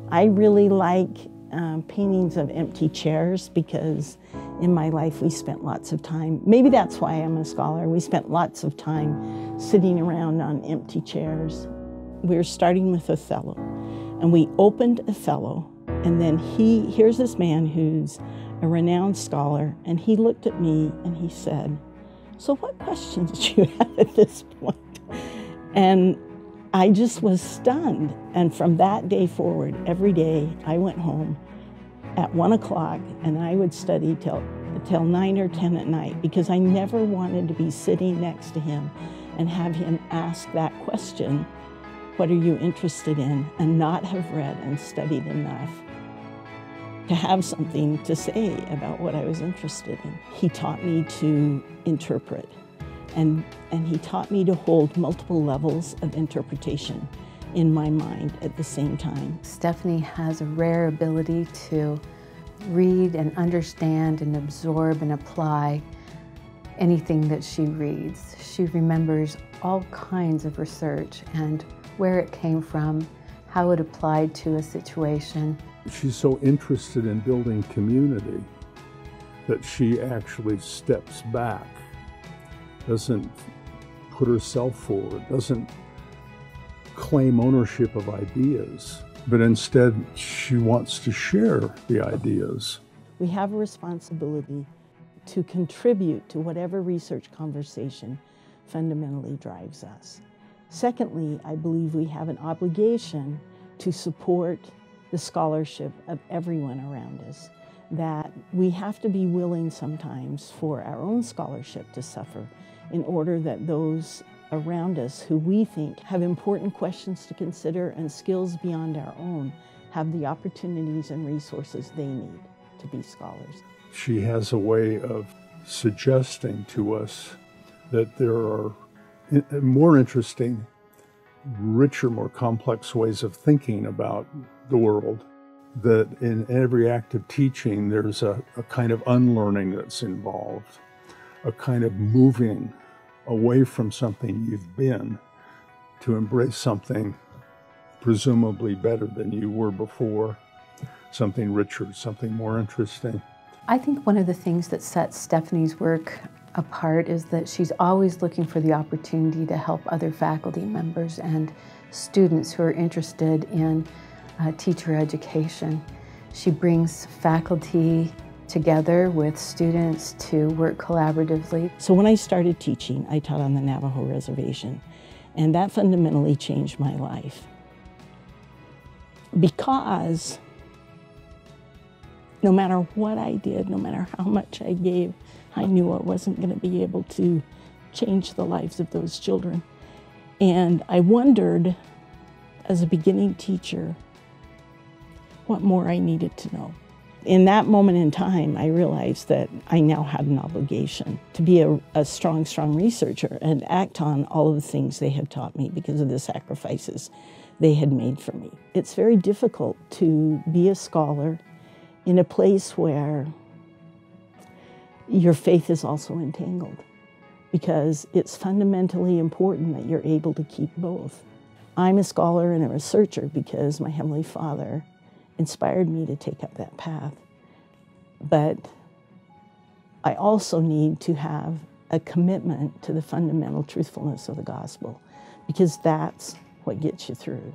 I really like paintings of empty chairs because in my life we spent lots of time, maybe that's why I'm a scholar, we spent lots of time sitting around on empty chairs. We were starting with Othello, and we opened Othello, and then here's this man who's a renowned scholar, and he looked at me and he said, "So what questions do you have at this point?" And I just was stunned. And from that day forward, every day I went home at 1 o'clock and I would study till 9 or 10 at night, because I never wanted to be sitting next to him and have him ask that question, "What are you interested in?" and not have read and studied enough to have something to say about what I was interested in. He taught me to interpret, and he taught me to hold multiple levels of interpretation in my mind at the same time. Stefinee has a rare ability to read and understand and absorb and apply anything that she reads. She remembers all kinds of research and where it came from, how it applied to a situation. She's so interested in building community that she actually steps back, doesn't put herself forward, doesn't claim ownership of ideas, but instead she wants to share the ideas. We have a responsibility to contribute to whatever research conversation fundamentally drives us. Secondly, I believe we have an obligation to support the scholarship of everyone around us, that we have to be willing sometimes for our own scholarship to suffer in order that those around us who we think have important questions to consider and skills beyond our own have the opportunities and resources they need to be scholars. She has a way of suggesting to us that there are more interesting, richer, more complex ways of thinking about the world, that in every act of teaching there's a kind of unlearning that's involved, a kind of moving away from something you've been to embrace something presumably better than you were before, something richer, something more interesting. I think one of the things that sets Stefinee's work apart is that she's always looking for the opportunity to help other faculty members and students who are interested in teacher education. She brings faculty together with students to work collaboratively. So when I started teaching, I taught on the Navajo Reservation, and that fundamentally changed my life. Because no matter what I did, no matter how much I gave, I knew I wasn't going to be able to change the lives of those children. And I wondered, as a beginning teacher, what more I needed to know. In that moment in time, I realized that I now had an obligation to be a strong researcher and act on all of the things they had taught me because of the sacrifices they had made for me. It's very difficult to be a scholar in a place where your faith is also entangled, because it's fundamentally important that you're able to keep both. I'm a scholar and a researcher because my Heavenly Father inspired me to take up that path. But I also need to have a commitment to the fundamental truthfulness of the gospel, because that's what gets you through.